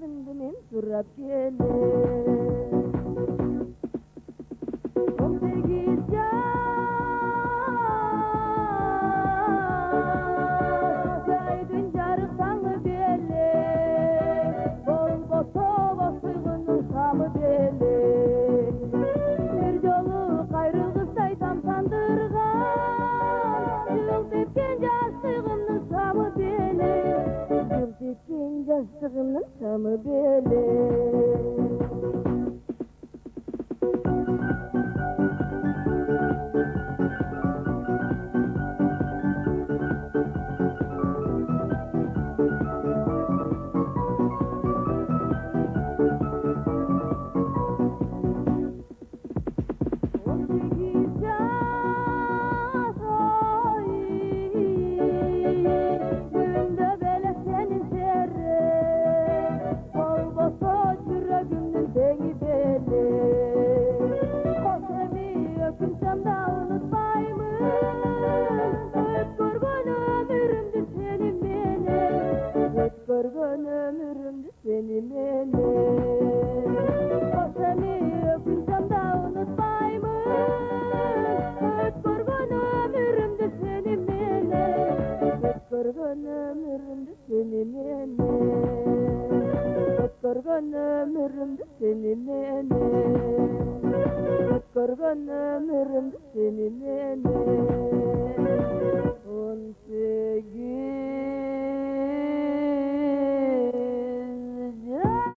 Sevimdimin surap gelir. 18 yaş yaydın jarık tağı beli, bol botoba suygunun tamı beli. Bir jolu kayrılgısay tam sandırgan, yıl tepken jastığımның tamı beli, yıl tepken jastığımның tamı beli. Görgön ömrümdü seni meni, o seni öpünsem de unutmayımın. Öt görgön ömrümdü seni meni, öt görgön ömrümdü seni meni, öt görgön ömrümdü seni meni, öt görgön ömrümdü seni meni.